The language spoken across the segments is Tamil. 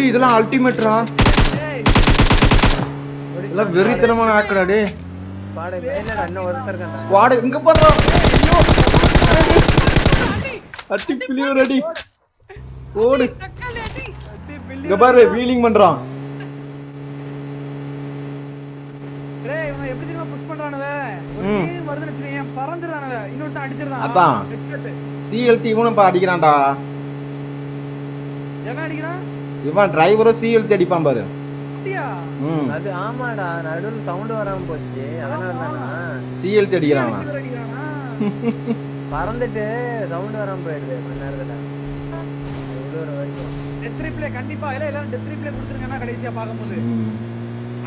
இதெல்லாம் அல்டிமேட்ரா, இதெல்லாம் வெறித்தனமான ஆக்கடா டே. வாட இங்க பாறா, அட்டி பிளியோர் அடி ஓடு. இங்க பாரு வீலிங் பண்றான். டேய் இவன் எப்படி தெரியுமா புஷ் பண்றானவே, ஒரு டீம் வருதுன்னு வெச்சீங்க பறந்துறானவே, இன்னொருத்த அடிச்சிரான். அதான் சிஎல்டி இவனும் பா அடிக்கிறான்டா. எவன் அடிக்கிறான்? இவன் டிரைவரோ சிஎல்டி அடிப்பான் பாரு. அப்படியா? அது ஆமாடா, நடுவுல சவுண்ட் வராம போச்சு, அதனால தானா சிஎல்டி அடிக்கிறான். பறந்துட்டு சவுண்ட் வராம போயிடுது கொஞ்ச நேரத்துல. இவ்வளவு வரைக்கும் டெத் ரிப்ளே கண்டிப்பா எல்லாம் டெத் ரிப்ளே கொடுத்துருங்கன்னா கடைசியா பாக்கும்போது.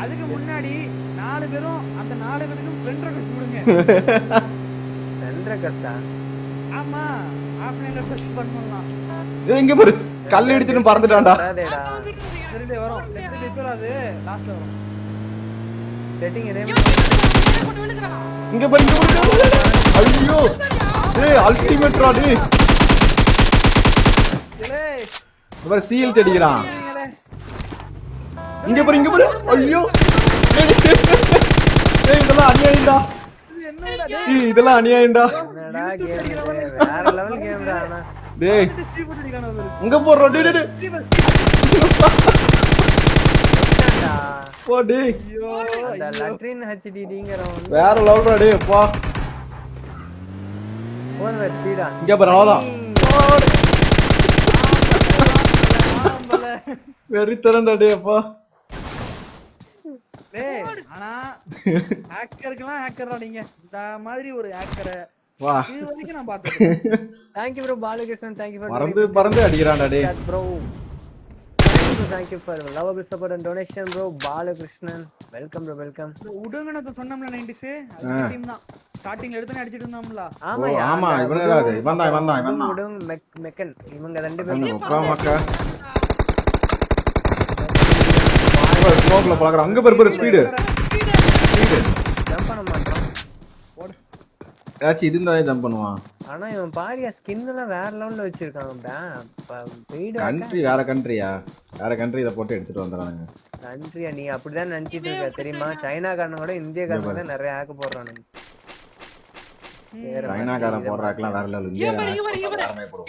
அதுக்கு முன்னாடி 4 பேரும் அந்த 4 பேருக்கும் ஃப்ரெண்ட் ரெக்வெஸ்ட் கொடுங்க. ஃப்ரெண்ட் ரெக்வெஸ்டா? ஆமா, ஆஃப்லைன்ல ரெக்வெஸ்ட் பண்ணலாம். இங்க பாரு கல்ல எடுத்துட்டு பறந்துட்டான்டா. சரிடே வரோம். டெத் ரிப்ளே அது லாஸ்ட்ல வரும். செட்டிங் இதே இங்க பாரு இங்க பாரு. ஐயோ டேய் அல்டிமேட்ரா டேய். டேய் இவன் சிஎல்டி அடிக்கிறான். இங்க பாரு இங்க பாரு. ஐயோ டேய் இதெல்லாம் அநியாயம்டா. என்னடா டேய் இதெல்லாம் அநியாயம்டா. என்னடா கேம், வேற லெவல் கேம்டா. انا டேய் ஸ்டீவ் அடிக்கானே பாரு. இங்க போறா டேய் டேய் போ டேய். ஐயோ அந்த லட்ரின் ஹெச்டிடிங்கறவன் வேற லெவல்டா டேய் அப்பா. போன் வேற ஸ்பீடா. இங்க பாரு அவ்வளவுதான். வெரி தரண்டா டேய் அப்பா. டேய் ஆனா ஹேக்கர்க்குலாம் ஹேக்கர்டா நீங்க. இந்த மாதிரி ஒரு ஹேக்கரை வா இது வரைக்கும் நான் பார்த்தேன். Thank you bro Balakrishnan, thank you for பறந்து அடிக்கிறான்டா டேய். bro. Thank you for lovable support and donation bro Balakrishnan. Welcome bro, welcome. உடுங்கனத சொன்னோம்ல 90s அது டீம் தான். ஸ்டார்டிங்ல எடுத்தனே அடிச்சிட்டு இருந்தோம்ல. ஆமா ஆமா இவனேடா அது. இவன் தான் உடுங் மெக்கன் இவங்க ரெண்டு பேரும் அப்பா மக்கா. ஸ்மோக்ல பாக்குறான். அங்க பாரு ஸ்பீடு ஜம்ப் பண்ண மாட்டான். ஏச்சி இருந்தா ஜம்ப் பண்ணுவான். ஆனா இவன் பாரியா ஸ்கின் எல்லாம் வேற லெவல்ல வச்சிருக்கான்டா. வீடு கண்ட்ரி வேற கண்ட்ரியா, வேற கண்ட்ரி இத போட்டு எடுத்துட்டு வந்தறானுங்க. கண்ட்ரியா நீ அப்படிதான் நினைச்சிட்டு இருக்க தெரியுமா? சைனாக்காரங்க கூட இந்தியாக்காரங்க தான் நிறைய ஹேக் போடுறானுங்க. சைனாக்காரன் போடுறாக்கலாம் வேற லெவல்.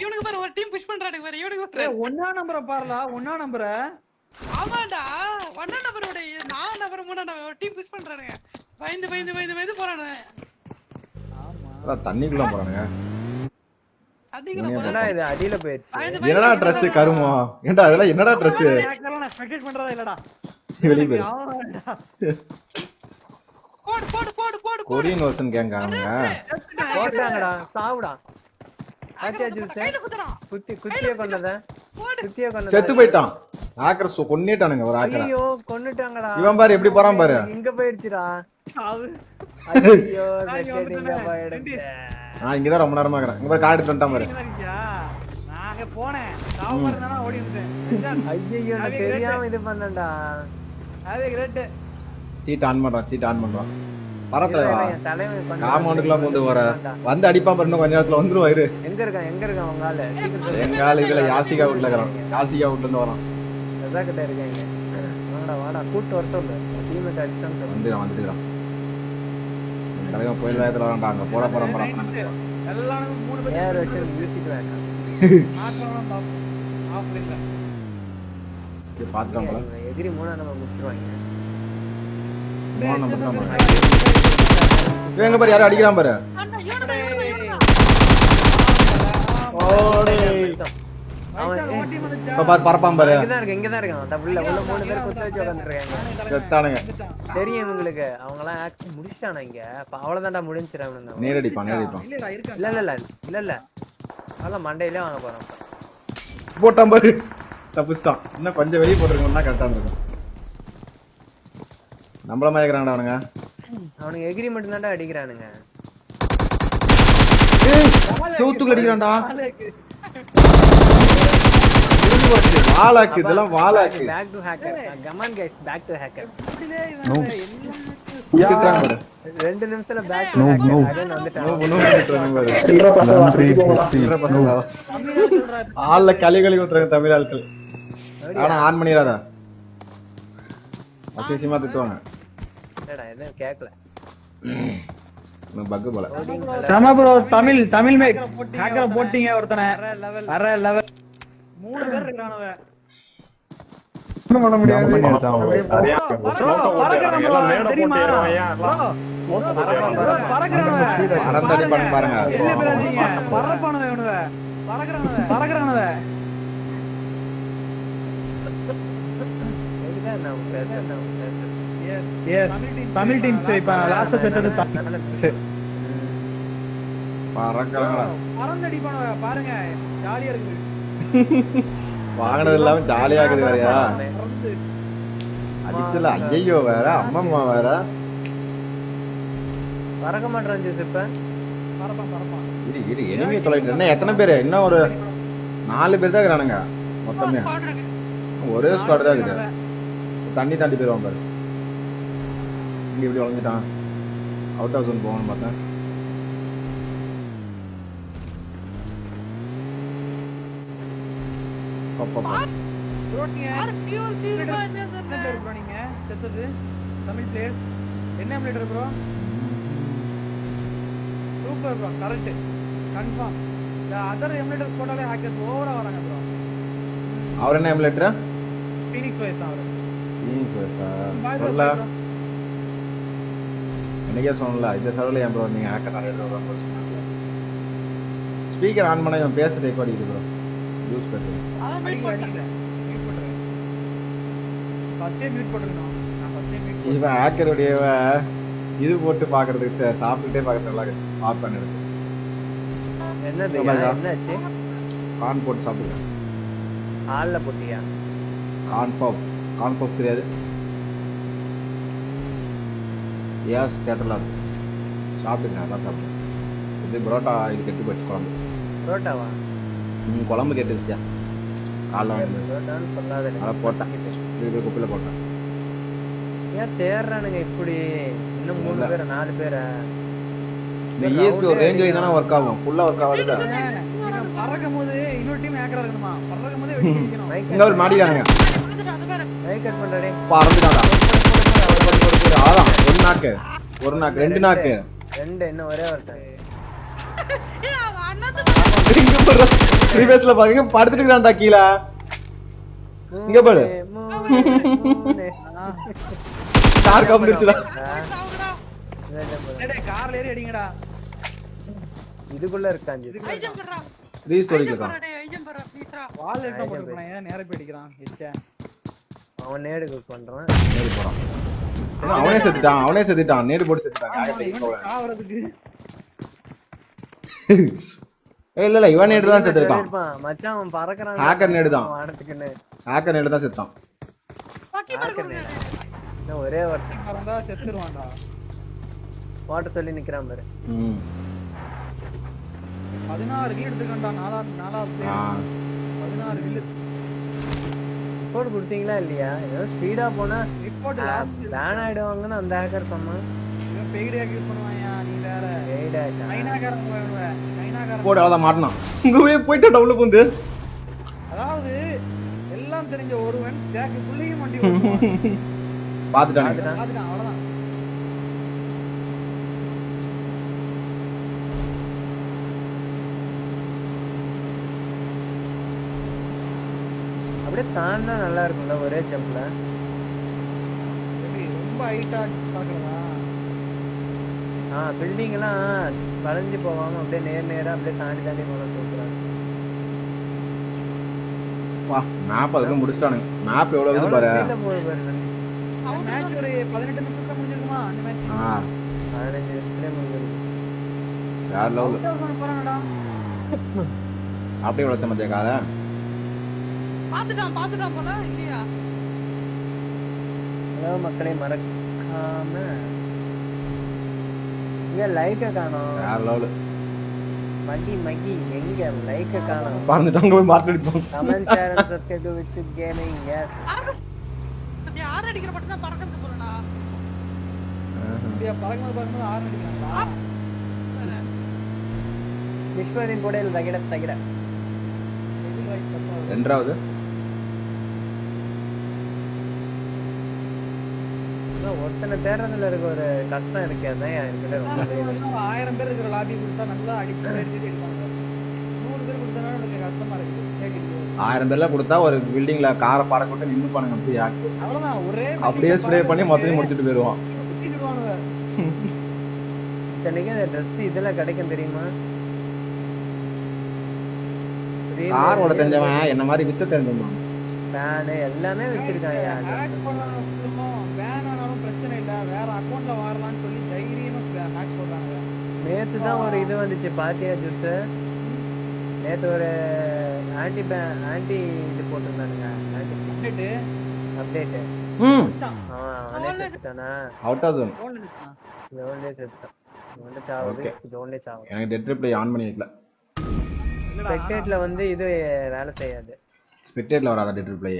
இவனுக்கு பாரு ஒரு டீம் புஷ் பண்றானுங்க பாரு. இவனுக்கு டேய் ஒண்ணா நம்பரை பாருடா, ஒண்ணா நம்பரை. ஆமாடா, ஒண்ணா நம்பரோட 4 நம்பர் 3 நம்பர் டீம் புஷ் பண்றானுங்க. பயந்து போறானுங்க. ஆமா தண்ணிக்குள்ள போறானுங்க. அதிகமா என்னடா இது அடியில போயிடுச்சு. என்னடா Dress கருமோ? ஏன்டா அதெல்லாம் என்னடா Dress? ஹேக்கர்லாம் நான் ஸ்பெக்டேட் பண்றதா இல்லடா. வெளிய போய் போடு கொரியன் வெர்ஷன் கேங்காங்க. போட்டாங்கடா சாவுடா. ஆச்சா ஜூஸ் கையில குத்துறான். குத்திய கொன்னத செத்து போயிட்டான். ஹேக்கர் கொன்னிட்டானுங்க ஒரு ஹேக்கர். ஐயோ கொன்னுட்டாங்கடா. இவன் பாரு எப்படி போறான் பாரு. இங்க போயிடுச்சுடா. சாவு. ஐயோ செட்டிங்க போயிடுச்சு. நான் இங்க தான் ரொம்ப நேரமா இருக்கேன். இங்க பாரு கார்டு எடுத்து வந்துட்டான் பாரு. நான் அங்க போனேன். சாவு வரதானா ஓடி வந்துட்டேன். ஐயோ நான் தெரியாம இது பண்ணேன்டா. அதே கிரேட். சீட் ஆன் பண்றான். பரத்துல வா. தலைவன் பண்ண காம்பவுண்டுக்குள்ள வந்து வர வந்து அடிப்பான் பாரு. இன்னும் கொஞ்ச நேரத்துல வந்துருவா இரு. எங்க இருக்கான் அவங்க ஆளு? எங்க ஆளு இதுல யாசிகா வீட்ல இருக்கான். யாசிகா வீட்ல இருந்து வரான். ரசாக்கிட்ட இருக்காங்க. வாடா கூட்டு வர சொல்லு. டீம் அடிச்சான் வந்துடுறான். தலைவன் கோயில் வேகத்துல வரான்டா. அங்க போட போறான். எல்லாம் 3 பேர் ஏர் வச்சு மியூசிக் வேணாம். மாற்றலாம் பாப்போம். ஆஃப்லைன்ல. இது பாத்துறாங்களா? எகிரி 3 நம்ம முடிச்சிருவாங்க. 3 நம்பர் தான். எங்க பாரு யாரோ அடிக்கிறான் பாரு. அண்ணா இவனுதான். ஓடே. அவன் ஓட்டி வந்துச்சா. இப்ப பாரு பறப்பான் பாரு. இங்க தான் இருக்கான். டபுள்ல உள்ள 3 பேர் குத்து வச்சு உட்கார்ந்திருக்காங்க. செத்தானுங்க. தெரியும் உங்களுக்கு. அவங்க எல்லாம் ஆக்ட் முடிச்சானாங்க. அவ்வளவுதான்டா முடிஞ்சிரானுங்க. நேரடிப்பான். இல்லடா இருக்கா. இல்ல அதெல்லாம் மண்டையிலே வாங்க போறோம். போட்டான் பாரு. தப்பிச்சிட்டான். இன்னும் கொஞ்சம் வெளிய போட்டுருக்கோம்னா கரெக்டா இருக்கும். நம்மள மயக்கறானடா அவனுங்க. அவனுங்க எகிரி மட்டும் தான்டா அடிக்கிறானுங்க. ஏய் சூத்துக்குள்ள அடிக்கிறான்டா. வாலாக்கு இதெல்லாம் வாலாக்கு. Back to hacker. Come on guys back to hacker. திட்டுறாங்க பாரு. 2 நிமிஷத்துல பேக் No, no. அகைன் வந்துட்டான். திட்டுறாங்க பாரு. சில்லற பசங்க சில்லற பசங்களா? ஆள்ல களி ஊத்துறாங்க தமிழ் ஆட்கள். ஆனா ஆன் பண்ணிடாதா அசிங்கமா திட்டுவாங்க. என்னடா என்ன கேக்கல. பக்கு போல. சம ப்ரோ தமிழ் மேக் ஹேக்கரை போட்டீங்க ஒருத்தனை வேற லெவல் 3 பேர் இருக்கானவ பண்ண முடியாது. பறந்தடி பண்ண பாருங்க. தமிழ் டீம்ஸ் இப்ப லாஸ்ட் செட்டது பறக்கறாங்களா? பறந்தடி பண்ணுவ பாருங்க ஜாலியா இருக்குது. வாங்கினது இல்லாம ஜாலியா இருக்குது வேறயா? அடிச்சல ஐயோ வேற அம்மம்மா வேற பறக்க மாட்டறான் ஜோசப். பறப்பான் இரு இரு எனிமி தொலைட்டு என்ன எத்தனை பேர்? இன்னும் ஒரு 4 பேர் தான் இருக்கானுங்க மொத்தமே. ஒரே ஸ்குவாட் தான் இருக்குது. தண்ணி தாண்டி போயிருவான் பாரு. இங்க இப்படி வளைஞ்சிட்டான். அவுட் ஆஃப் ஜோன் போகணும்னு பார்த்தேன். தமிழ் பிளேயர் என்ன player bro? Super bro, correct confirm. இந்த அதர் எமுலேட்டர்ஸ் போட்டாலே ஹேக்கர்ஸ் ஓவரா வராங்க ப்ரோ. அவர் என்ன எமுலேட்டர்? ஃபீனிக்ஸ் வாய்ஸ் அவர். ஃபீனிக்ஸ் வாய்ஸா? சொல்ல என்னைக்கே சொன்னல இந்த சர்வர்ல ஏன் ப்ரோ நீங்க ஹேக்கர் நிறைய ப்ரோ ஸ்பீக்கர் ஆன் பண்ணா இவன் பேச ரெக்கார்ட் ஆகுது ப்ரோ. யூஸ் பண்ணு. அத மீட் பண்றேன். ஃபர்ஸ்டே மியூட் போட்டுறணும். நான் ஃபர்ஸ்டே மியூட் இவன் ஹேக்கருடைய இது போட்டு பாக்குறதுக்கு சாப்பிட்டுட்டே பாக்குறது நல்லா இருக்கு. ஆஃப் பண்ணிடு. என்னது என்னாச்சு? கான் போட்டு சாப்பிடுங்க. ஹால்ல போட்டியா? கான் பாப் தெரியாது? எஸ் கேட்டலாம் சாப்பிடுங்க. நல்லா சாப்பிடுங்க. இது பரோட்டா இது கெட்டு போச்சு குழம்பு. பரோட்டாவா? குழம்பு கெட்டுருச்சியா? காலைல வந்து பரோட்டான்னு சொல்லாத. அதை போட்டேன். இது குப்பில போட்டேன். ஏன் தேடுறானுங்க இப்படி? இன்னும் 3 பேர் 4 பேரா? நீக்கு ஒரு ரேஞ்ச் வைஸ் தான வொர்க் ஆகும். ஃபுல்லா வொர்க் ஆகாதுல. பறக்கும்போது இன்னொரு டீம் ஹேக்கரா இருக்கணுமா? பறக்கும்போது வெட்டி அடிக்கணும். இங்க ஒரு மாடிடானுங்க. அது பாரு. மைக் கட் பண்றடே. பறந்துட்டாடா. அதான் ஒரு நாக்கு 2 நாக்கு. 2 இன்னும் ஒரே ஒருத்தன். ஏய் அவன் அண்ணாந்து இங்க பாரு. ப்ரீவியஸ்ல பாருங்க படுத்துட்டு இருக்கான்டா கீழ. இங்க பாரு. கார் கம்பிடுச்சுடா. சாவுடா. டேய் கார்ல ஏறி அடிங்கடா. இதுக்குள்ள இருக்கான் ஜி. ஐஜம் பண்றா. 3 ஸ்டோரிக்கு இருக்கான். டேய் ஐஜம் பண்றா ப்ளீஸ்ரா. வால் எடுத்து போட்டுறானே நேரா போய் அடிக்கிறான். எச்ச அவன் நேடு குக் பண்றான். நேரு போறான். அவனே செத்துட்டான். நேரு போட்டு செத்துட்டான். ஆவறதுக்கு இல்ல இவன் நேடு தான் செத்துட்டான். மச்சான் அவன் பறக்கறான். ஹேக்கர் நேடு தான். வாடத்துக்குன்னு. ஹேக்கர் நேடு தான் செத்தான். பாக்கி பாரு. இன்னும் ஒரே ஒருத்தன் பறந்தா செத்துருவான்டா. வாட்ட சொல்லி நிக்கிறான் பாரு. 16 கில் எடுத்துக்கண்டா. நாலாவது 16 கில். ரிப்போர்ட் கொடுத்தீங்களா இல்லையா? ஏதோ ஸ்பீடா போனா ரிப்போர்ட் லாஸ்ட் பேன் ஆயிடுவாங்கன்னு அந்த ஹேக்கர் சொன்னான். இவன் பெய்ட் ஹேக் யூஸ் பண்ணுவாயா? நீ வேற பெய்ட் ஹேக். சைனாக்காரன் போடுவேன். சைனாக்காரன் போடு அத மாட்டனான். இங்கவே போய்ட்டு டவுன்ல போந்து. அதாவது எல்லாம் தெரிஞ்ச ஒருவன் ஸ்டாக் புள்ளியும் வண்டி ஓட்டுவான். பாத்துட்டானே. பாத்துட்டான் அவ்வளவுதான். அப்படியே தாண்டா நல்லா இருக்கும்ல ஒரே ஜம்ப்ல. ரொம்ப ஹைட்டா பாக்குறதா? பில்டிங் எல்லாம் வளைஞ்சு போகாம அப்படியே நேரா அப்படியே தாண்டி போன சூப்பரா. வா மேப் அதுக்கு முடிச்சிட்டானுங்க. மேப் எவ்வளவு இருக்கு பாரு. மேட்ச் ஒரு 18 நிமிஷத்துல முடிஞ்சிருக்குமா அந்த மேட்ச்? 15 நிமிஷத்துல முடிஞ்சிருக்கு. யார் லெவல் போறானடா. அப்படியே உடைச்ச மத்திய கால. பாத்துட்டான் போல இல்லையா? ஹலோ மக்களே, மறக்காம இங்க லைக்க காணோம். யார் லெவல் மகி எங்க லைக்க காணோம்? பறந்துட்டாங்க போய் மார்க் அடிப்போம். Comment share and subscribe to which gaming. Yes யார் அடிக்கிற மட்டும் தான் பறக்கிறது போறடா. இப்படியா பறக்கும்போது ஆறு அடிக்கிறாங்களா? விஸ்வரின் கூட இல்ல தகிட தகிட. எதிர் வாய்ஸ் தப்பா வருது. ரெண்டாவது ஒருத்தனை தேடுறதுல இருக்க ஒரு கஷ்டம் இருக்கு. அதான் என்கிட்ட ரொம்ப ஒரு 1000 பேர் இருக்கிற லாபி கொடுத்தா நல்லா அடிச்சு எடுத்துட்டு இருப்பாங்க. 100 பேர் கொடுத்தா எனக்கு கஷ்டமா இருக்குது. கேக்குது. 1000 பேர்ல கொடுத்தா ஒரு பில்டிங்ல காரை பாட போட்டு நின்று பானுங்க அப்படியே அவ்வளவுதான் ஒரே அப்படியே ஸ்ப்ரே பண்ணி மொத்தத்தையும் முடிச்சுட்டு போயிடுவான். சுத்திடுவானுங்க. இத்தனைக்கு அந்த ட்ரெஸ் இதெல்லாம் கிடைக்கும் தெரியுமா? கார் ஓட தெரிஞ்சவன் என்ன மாதிரி வித்த தெரிஞ்சவன் ஃபேனு எல்லாமே வச்சிருக்காங்க. ஹேக் பண்ணாலும் வேன் ஆனாலும் பிரச்சனை இல்ல, வேற அக்கௌண்ட்ல வாரலாம்னு சொல்லி தைரியமா ஹேக் பண்றாங்க. நேத்து தான் ஒரு இது வந்துச்சு பாத்தியா ஜூஸ்? நேத்து ஒரு ஆன்டி இது போட்டிருந்தானுங்க. Anti update. செத்துட்டானா? Out of zone. ஜோன்லயே செத்துட்டான். ஜோன்ல சாவுது. ஜோன்லயே சாவு. எனக்கு டெட் ரிப்ளை ஆன் பண்ணி வைக்கல. ஸ்பெக்டேட்ல வந்து இது வேலை செய்யாது. ஸ்பெக்டேட்ல வராத டெட் ரிப்ளை.